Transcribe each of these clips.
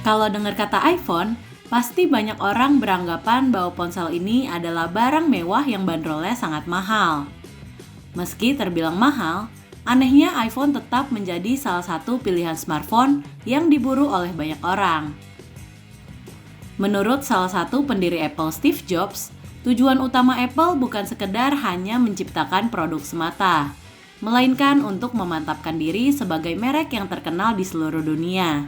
Kalau dengar kata iPhone, pasti banyak orang beranggapan bahwa ponsel ini adalah barang mewah yang bandrolnya sangat mahal. Meski terbilang mahal, anehnya iPhone tetap menjadi salah satu pilihan smartphone yang diburu oleh banyak orang. Menurut salah satu pendiri Apple, Steve Jobs, tujuan utama Apple bukan sekedar hanya menciptakan produk semata, melainkan untuk memantapkan diri sebagai merek yang terkenal di seluruh dunia.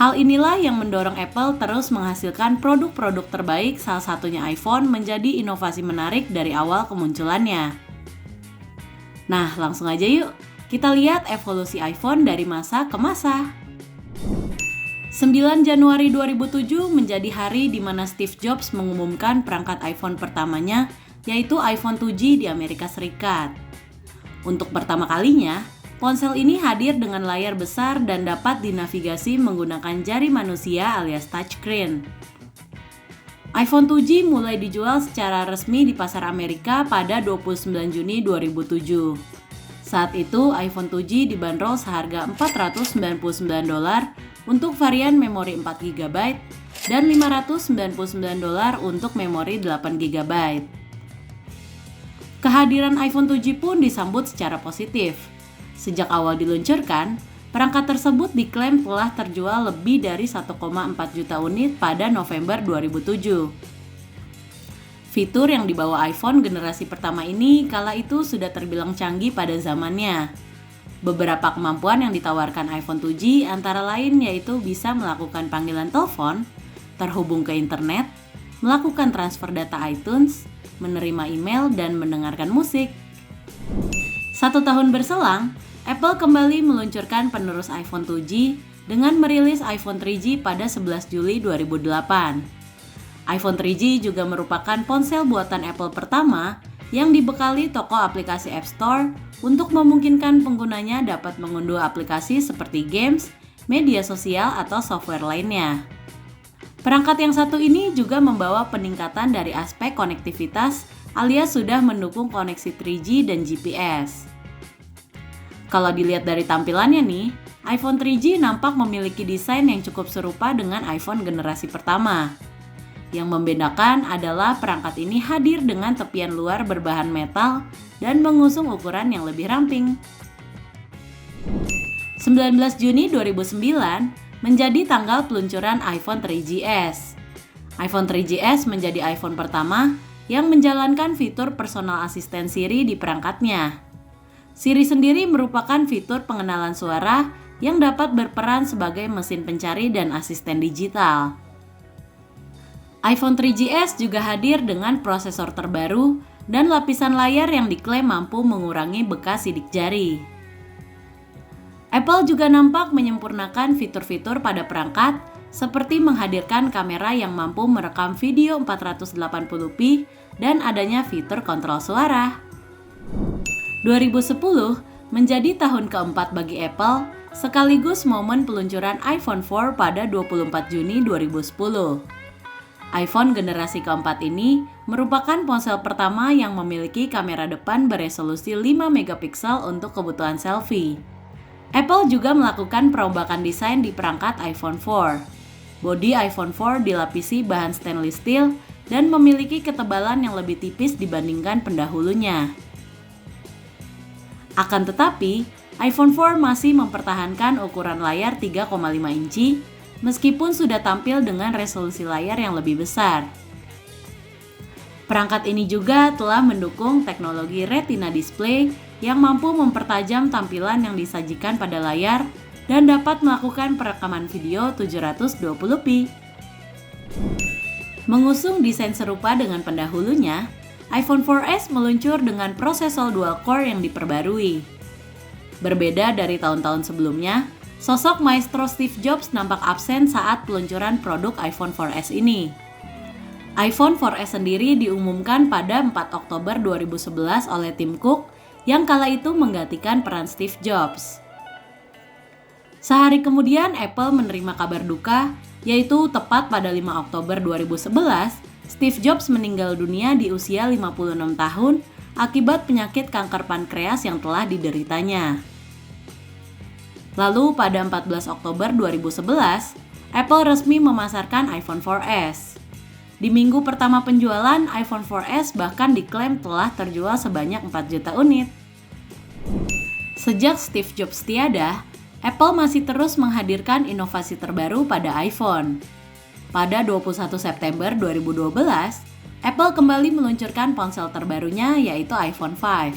Hal inilah yang mendorong Apple terus menghasilkan produk-produk terbaik, salah satunya iPhone menjadi inovasi menarik dari awal kemunculannya. Nah, langsung aja yuk, kita lihat evolusi iPhone dari masa ke masa. 9 Januari 2007 menjadi hari di mana Steve Jobs mengumumkan perangkat iPhone pertamanya, yaitu iPhone 2G di Amerika Serikat. Untuk pertama kalinya, ponsel ini hadir dengan layar besar dan dapat dinavigasi menggunakan jari manusia alias touchscreen. iPhone 2G mulai dijual secara resmi di pasar Amerika pada 29 Juni 2007. Saat itu, iPhone 2G dibanderol seharga $499 untuk varian memori 4GB dan $599 untuk memori 8GB. Kehadiran iPhone 2G pun disambut secara positif. Sejak awal diluncurkan, perangkat tersebut diklaim telah terjual lebih dari 1,4 juta unit pada November 2007. Fitur yang dibawa iPhone generasi pertama ini kala itu sudah terbilang canggih pada zamannya. Beberapa kemampuan yang ditawarkan iPhone 2G antara lain yaitu bisa melakukan panggilan telepon, terhubung ke internet, melakukan transfer data iTunes, menerima email, dan mendengarkan musik. 1 tahun berselang, Apple kembali meluncurkan penerus iPhone 2G dengan merilis iPhone 3G pada 11 Juli 2008. iPhone 3G juga merupakan ponsel buatan Apple pertama yang dibekali toko aplikasi App Store untuk memungkinkan penggunanya dapat mengunduh aplikasi seperti games, media sosial, atau software lainnya. Perangkat yang satu ini juga membawa peningkatan dari aspek konektivitas alias sudah mendukung koneksi 3G dan GPS. Kalau dilihat dari tampilannya nih, iPhone 3G nampak memiliki desain yang cukup serupa dengan iPhone generasi pertama. Yang membedakan adalah perangkat ini hadir dengan tepian luar berbahan metal dan mengusung ukuran yang lebih ramping. 19 Juni 2009 menjadi tanggal peluncuran iPhone 3GS. iPhone 3GS menjadi iPhone pertama yang menjalankan fitur personal assistant Siri di perangkatnya. Siri sendiri merupakan fitur pengenalan suara yang dapat berperan sebagai mesin pencari dan asisten digital. iPhone 3GS juga hadir dengan prosesor terbaru dan lapisan layar yang diklaim mampu mengurangi bekas sidik jari. Apple juga nampak menyempurnakan fitur-fitur pada perangkat seperti menghadirkan kamera yang mampu merekam video 480p dan adanya fitur kontrol suara. 2010 menjadi tahun keempat bagi Apple sekaligus momen peluncuran iPhone 4 pada 24 Juni 2010. iPhone generasi keempat ini merupakan ponsel pertama yang memiliki kamera depan beresolusi 5 megapiksel untuk kebutuhan selfie. Apple juga melakukan perombakan desain di perangkat iPhone 4. Bodi iPhone 4 dilapisi bahan stainless steel dan memiliki ketebalan yang lebih tipis dibandingkan pendahulunya. Akan tetapi, iPhone 4 masih mempertahankan ukuran layar 3,5 inci meskipun sudah tampil dengan resolusi layar yang lebih besar. Perangkat ini juga telah mendukung teknologi Retina display yang mampu mempertajam tampilan yang disajikan pada layar dan dapat melakukan perekaman video 720p. Mengusung desain serupa dengan pendahulunya, iPhone 4S meluncur dengan prosesor dual-core yang diperbarui. Berbeda dari tahun-tahun sebelumnya, sosok maestro Steve Jobs nampak absen saat peluncuran produk iPhone 4S ini. iPhone 4S sendiri diumumkan pada 4 Oktober 2011 oleh Tim Cook yang kala itu menggantikan peran Steve Jobs. Sehari kemudian Apple menerima kabar duka, yaitu tepat pada 5 Oktober 2011, Steve Jobs meninggal dunia di usia 56 tahun akibat penyakit kanker pankreas yang telah dideritanya. Lalu pada 14 Oktober 2011, Apple resmi memasarkan iPhone 4S. Di minggu pertama penjualan, iPhone 4S bahkan diklaim telah terjual sebanyak 4 juta unit. Sejak Steve Jobs tiada, Apple masih terus menghadirkan inovasi terbaru pada iPhone. Pada 21 September 2012, Apple kembali meluncurkan ponsel terbarunya yaitu iPhone 5.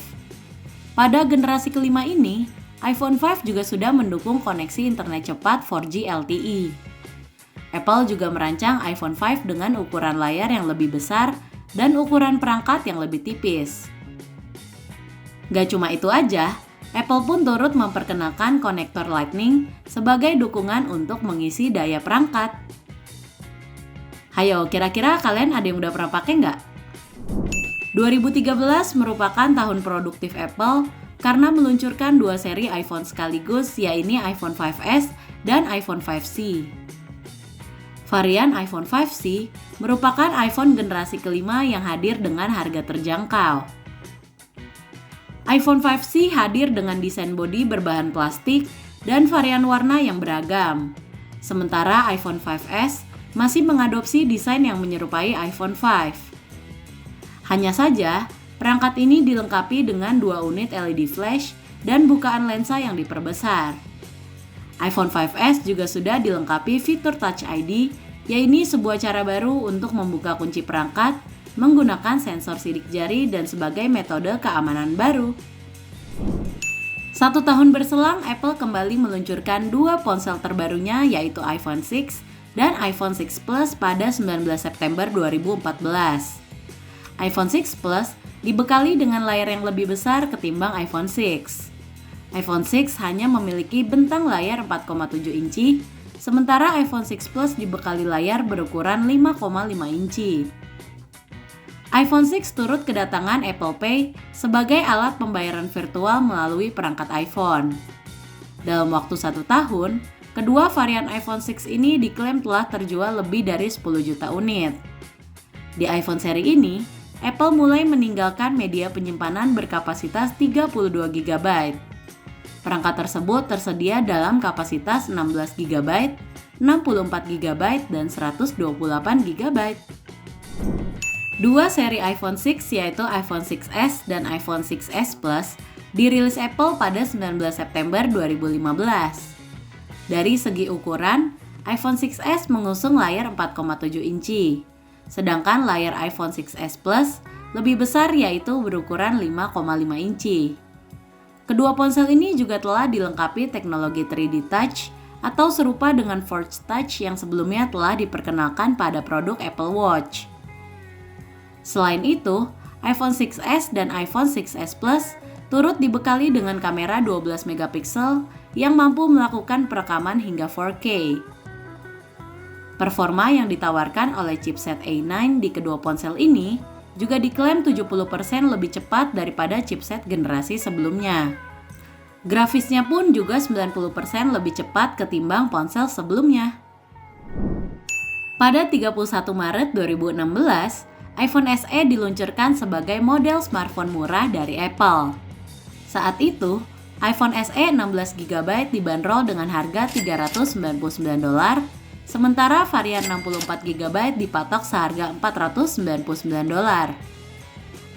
Pada generasi kelima ini, iPhone 5 juga sudah mendukung koneksi internet cepat 4G LTE. Apple juga merancang iPhone 5 dengan ukuran layar yang lebih besar dan ukuran perangkat yang lebih tipis. Gak cuma itu aja, Apple pun turut memperkenalkan konektor Lightning sebagai dukungan untuk mengisi daya perangkat. Hayo, kira-kira kalian ada yang udah pernah pakai nggak? 2013 merupakan tahun produktif Apple karena meluncurkan dua seri iPhone sekaligus, yaitu iPhone 5S dan iPhone 5C. Varian iPhone 5C merupakan iPhone generasi kelima yang hadir dengan harga terjangkau. iPhone 5C hadir dengan desain bodi berbahan plastik dan varian warna yang beragam. Sementara iPhone 5S masih mengadopsi desain yang menyerupai iPhone 5. Hanya saja, perangkat ini dilengkapi dengan 2 unit LED flash dan bukaan lensa yang diperbesar. iPhone 5S juga sudah dilengkapi fitur Touch ID, yaitu sebuah cara baru untuk membuka kunci perangkat menggunakan sensor sidik jari dan sebagai metode keamanan baru. 1 tahun berselang, Apple kembali meluncurkan 2 ponsel terbarunya yaitu iPhone 6 dan iPhone 6 Plus pada 19 September 2014. iPhone 6 Plus dibekali dengan layar yang lebih besar ketimbang iPhone 6. iPhone 6 hanya memiliki bentang layar 4,7 inci, sementara iPhone 6 Plus dibekali layar berukuran 5,5 inci. iPhone 6 turut kedatangan Apple Pay sebagai alat pembayaran virtual melalui perangkat iPhone. Dalam waktu 1 tahun, kedua varian iPhone 6 ini diklaim telah terjual lebih dari 10 juta unit. Di iPhone seri ini, Apple mulai meninggalkan media penyimpanan berkapasitas 32 GB. Perangkat tersebut tersedia dalam kapasitas 16 GB, 64 GB, dan 128 GB. Dua seri iPhone 6 yaitu iPhone 6s dan iPhone 6s Plus dirilis Apple pada 19 September 2015. Dari segi ukuran, iPhone 6s mengusung layar 4,7 inci, sedangkan layar iPhone 6s Plus lebih besar yaitu berukuran 5,5 inci. Kedua ponsel ini juga telah dilengkapi teknologi 3D Touch atau serupa dengan Force Touch yang sebelumnya telah diperkenalkan pada produk Apple Watch. Selain itu, iPhone 6s dan iPhone 6s Plus turut dibekali dengan kamera 12 megapiksel yang mampu melakukan perekaman hingga 4K. Performa yang ditawarkan oleh chipset A9 di kedua ponsel ini juga diklaim 70% lebih cepat daripada chipset generasi sebelumnya. Grafisnya pun juga 90% lebih cepat ketimbang ponsel sebelumnya. Pada 31 Maret 2016, iPhone SE diluncurkan sebagai model smartphone murah dari Apple. Saat itu, iPhone SE 16GB dibanderol dengan harga $399, sementara varian 64GB dipatok seharga $499.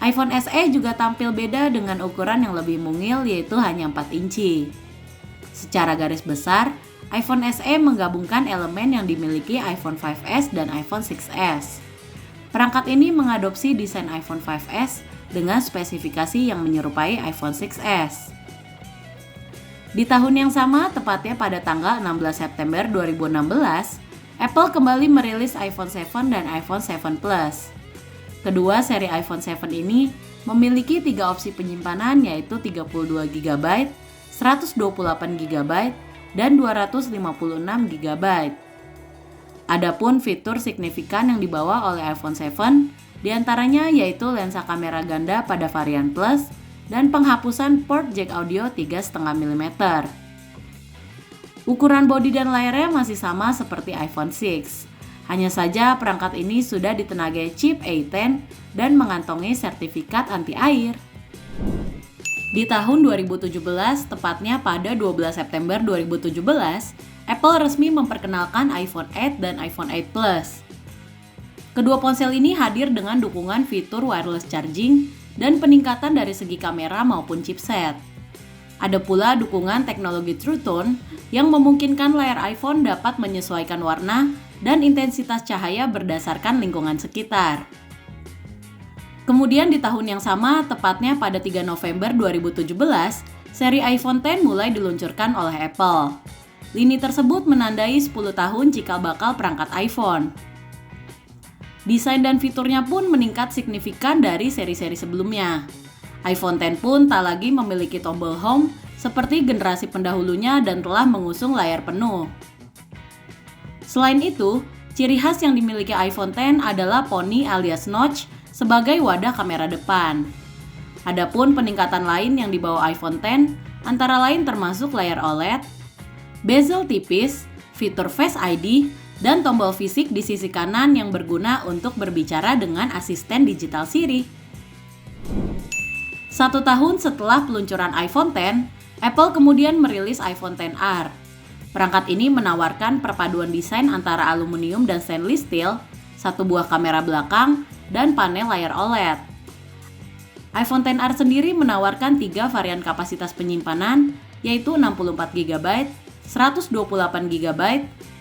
iPhone SE juga tampil beda dengan ukuran yang lebih mungil yaitu hanya 4 inci. Secara garis besar, iPhone SE menggabungkan elemen yang dimiliki iPhone 5s dan iPhone 6s. Perangkat ini mengadopsi desain iPhone 5s dengan spesifikasi yang menyerupai iPhone 6s. Di tahun yang sama, tepatnya pada tanggal 16 September 2016, Apple kembali merilis iPhone 7 dan iPhone 7 Plus. Kedua seri iPhone 7 ini memiliki 3 opsi penyimpanan yaitu 32GB, 128GB, dan 256GB. Adapun fitur signifikan yang dibawa oleh iPhone 7 diantaranya yaitu lensa kamera ganda pada varian Plus dan penghapusan port jack audio 3,5 mm. Ukuran bodi dan layarnya masih sama seperti iPhone 6. Hanya saja perangkat ini sudah ditenagai chip A10 dan mengantongi sertifikat anti air. Di tahun 2017, tepatnya pada 12 September 2017, Apple resmi memperkenalkan iPhone 8 dan iPhone 8 Plus. Kedua ponsel ini hadir dengan dukungan fitur wireless charging dan peningkatan dari segi kamera maupun chipset. Ada pula dukungan teknologi True Tone yang memungkinkan layar iPhone dapat menyesuaikan warna dan intensitas cahaya berdasarkan lingkungan sekitar. Kemudian di tahun yang sama, tepatnya pada 3 November 2017, seri iPhone X mulai diluncurkan oleh Apple. Lini tersebut menandai 10 tahun cikal bakal perangkat iPhone. Desain dan fiturnya pun meningkat signifikan dari seri-seri sebelumnya. iPhone X pun tak lagi memiliki tombol home seperti generasi pendahulunya dan telah mengusung layar penuh. Selain itu, ciri khas yang dimiliki iPhone X adalah poni alias notch sebagai wadah kamera depan. Adapun peningkatan lain yang dibawa iPhone X antara lain termasuk layar OLED, bezel tipis, fitur Face ID, dan tombol fisik di sisi kanan yang berguna untuk berbicara dengan asisten digital Siri. 1 tahun setelah peluncuran iPhone X, Apple kemudian merilis iPhone XR. Perangkat ini menawarkan perpaduan desain antara aluminium dan stainless steel, 1 buah kamera belakang, dan panel layar OLED. iPhone XR sendiri menawarkan 3 varian kapasitas penyimpanan, yaitu 64GB, 128GB,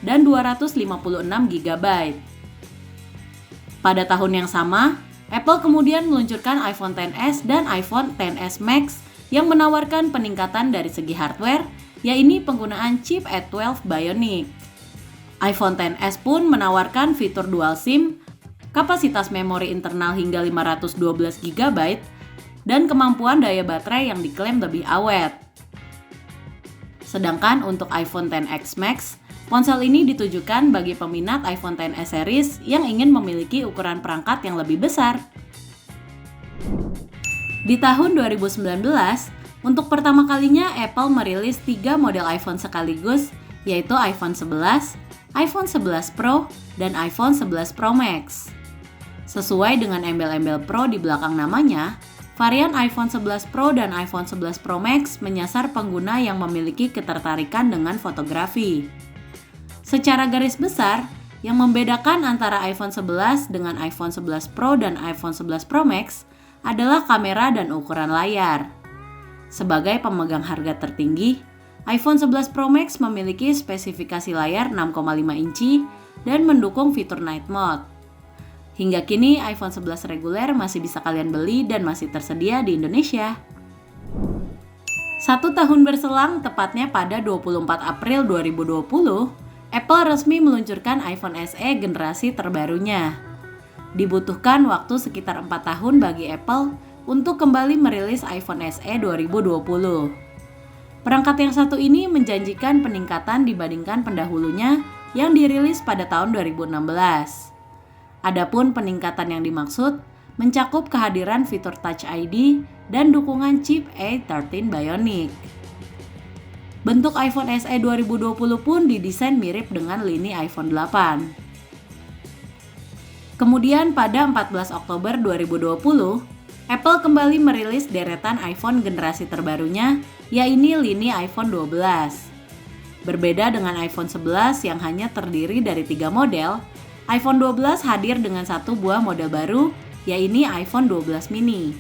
dan 256GB. Pada tahun yang sama, Apple kemudian meluncurkan iPhone XS dan iPhone XS Max yang menawarkan peningkatan dari segi hardware, yaitu penggunaan chip A12 Bionic. iPhone XS pun menawarkan fitur dual SIM, kapasitas memori internal hingga 512GB, dan kemampuan daya baterai yang diklaim lebih awet. Sedangkan untuk iPhone XS Max, ponsel ini ditujukan bagi peminat iPhone XS series yang ingin memiliki ukuran perangkat yang lebih besar. Di tahun 2019, untuk pertama kalinya Apple merilis 3 model iPhone sekaligus, yaitu iPhone 11, iPhone 11 Pro, dan iPhone 11 Pro Max. Sesuai dengan embel-embel Pro di belakang namanya, varian iPhone 11 Pro dan iPhone 11 Pro Max menyasar pengguna yang memiliki ketertarikan dengan fotografi. Secara garis besar, yang membedakan antara iPhone 11 dengan iPhone 11 Pro dan iPhone 11 Pro Max adalah kamera dan ukuran layar. Sebagai pemegang harga tertinggi, iPhone 11 Pro Max memiliki spesifikasi layar 6,5 inci dan mendukung fitur Night Mode. Hingga kini iPhone 11 reguler masih bisa kalian beli dan masih tersedia di Indonesia. 1 tahun berselang, tepatnya pada 24 April 2020, Apple resmi meluncurkan iPhone SE generasi terbarunya. Dibutuhkan waktu sekitar 4 tahun bagi Apple untuk kembali merilis iPhone SE 2020. Perangkat yang satu ini menjanjikan peningkatan dibandingkan pendahulunya yang dirilis pada tahun 2016. Adapun peningkatan yang dimaksud mencakup kehadiran fitur Touch ID dan dukungan chip A13 Bionic. Bentuk iPhone SE 2020 pun didesain mirip dengan lini iPhone 8. Kemudian pada 14 Oktober 2020, Apple kembali merilis deretan iPhone generasi terbarunya, yaitu lini iPhone 12. Berbeda dengan iPhone 11 yang hanya terdiri dari 3 model, iPhone 12 hadir dengan 1 buah model baru, yaitu iPhone 12 mini.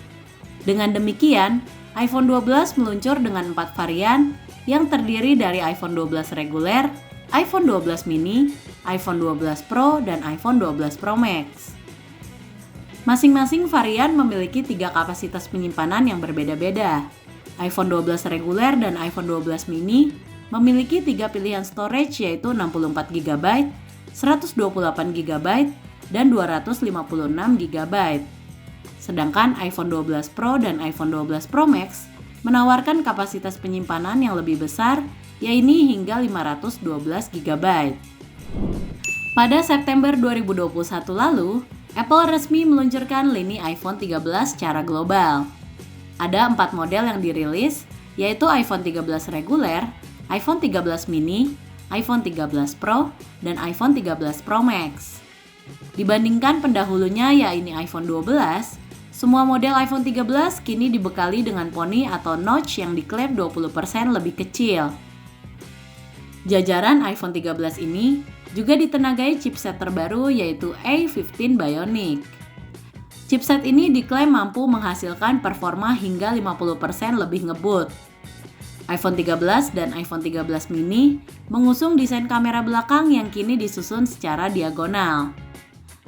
Dengan demikian, iPhone 12 meluncur dengan 4 varian yang terdiri dari iPhone 12 reguler, iPhone 12 mini, iPhone 12 Pro, dan iPhone 12 Pro Max. Masing-masing varian memiliki 3 kapasitas penyimpanan yang berbeda-beda. iPhone 12 reguler dan iPhone 12 mini memiliki 3 pilihan storage, yaitu 64GB, 128GB, dan 256GB. Sedangkan iPhone 12 Pro dan iPhone 12 Pro Max menawarkan kapasitas penyimpanan yang lebih besar, yaitu hingga 512GB. Pada September 2021 lalu, Apple resmi meluncurkan lini iPhone 13 secara global. Ada 4 model yang dirilis, yaitu iPhone 13 reguler, iPhone 13 mini, iPhone 13 Pro, dan iPhone 13 Pro Max. Dibandingkan pendahulunya, yaitu iPhone 12, Semua model iPhone 13 kini dibekali dengan poni atau notch yang diklaim 20% lebih kecil. Jajaran iPhone 13 ini juga ditenagai chipset terbaru yaitu A15 Bionic. Chipset ini diklaim mampu menghasilkan performa hingga 50% lebih ngebut. iPhone 13 dan iPhone 13 mini mengusung desain kamera belakang yang kini disusun secara diagonal.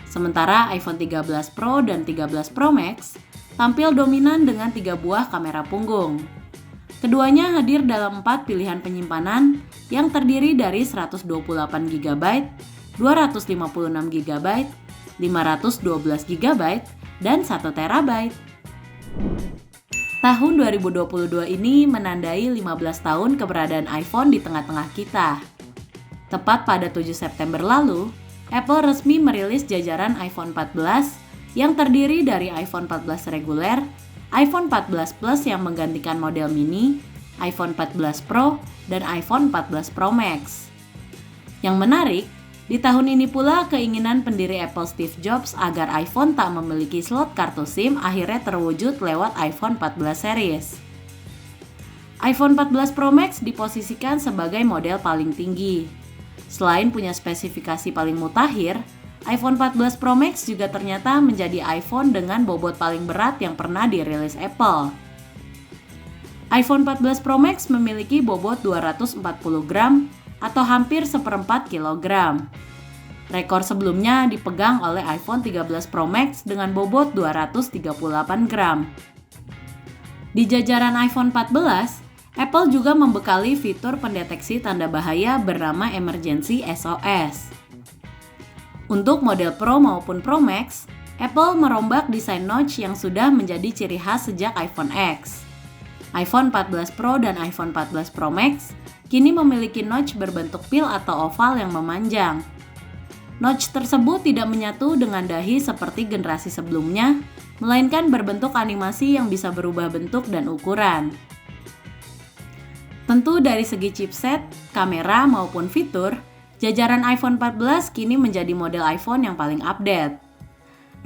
Sementara iPhone 13 Pro dan 13 Pro Max tampil dominan dengan 3 buah kamera punggung. Keduanya hadir dalam 4 pilihan penyimpanan yang terdiri dari 128GB, 256GB, 512GB, dan 1TB. Tahun 2022 ini menandai 15 tahun keberadaan iPhone di tengah-tengah kita. Tepat pada 7 September lalu, Apple resmi merilis jajaran iPhone 14 yang terdiri dari iPhone 14 reguler, iPhone 14 Plus yang menggantikan model mini, iPhone 14 Pro, dan iPhone 14 Pro Max. Yang menarik, di tahun ini pula keinginan pendiri Apple Steve Jobs agar iPhone tak memiliki slot kartu SIM akhirnya terwujud lewat iPhone 14 series. iPhone 14 Pro Max diposisikan sebagai model paling tinggi. Selain punya spesifikasi paling mutakhir, iPhone 14 Pro Max juga ternyata menjadi iPhone dengan bobot paling berat yang pernah dirilis Apple. iPhone 14 Pro Max memiliki bobot 240 gram atau hampir 1/4 kilogram. Rekor sebelumnya dipegang oleh iPhone 13 Pro Max dengan bobot 238 gram. Di jajaran iPhone 14, Apple juga membekali fitur pendeteksi tanda bahaya bernama Emergency SOS. Untuk model Pro maupun Pro Max, Apple merombak desain notch yang sudah menjadi ciri khas sejak iPhone X. iPhone 14 Pro dan iPhone 14 Pro Max kini memiliki notch berbentuk pil atau oval yang memanjang. Notch tersebut tidak menyatu dengan dahi seperti generasi sebelumnya, melainkan berbentuk animasi yang bisa berubah bentuk dan ukuran. Tentu dari segi chipset, kamera maupun fitur, jajaran iPhone 14 kini menjadi model iPhone yang paling update.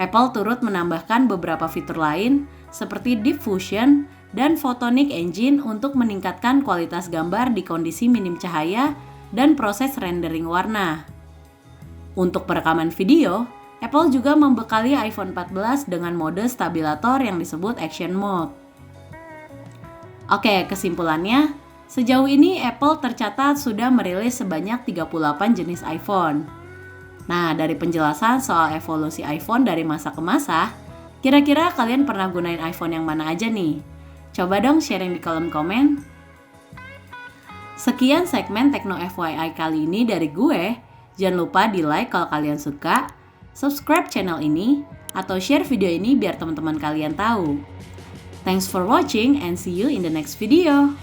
Apple turut menambahkan beberapa fitur lain seperti Deep Fusion dan Photonic Engine untuk meningkatkan kualitas gambar di kondisi minim cahaya dan proses rendering warna. Untuk perekaman video, Apple juga membekali iPhone 14 dengan mode stabilator yang disebut Action Mode. Oke, kesimpulannya, sejauh ini Apple tercatat sudah merilis sebanyak 38 jenis iPhone. Nah, dari penjelasan soal evolusi iPhone dari masa ke masa, kira-kira kalian pernah gunain iPhone yang mana aja nih? Coba dong sharing di kolom komen. Sekian segmen Tekno FYI kali ini dari gue. Jangan lupa di like kalau kalian suka, subscribe channel ini, atau share video ini biar teman-teman kalian tahu. Thanks for watching and see you in the next video.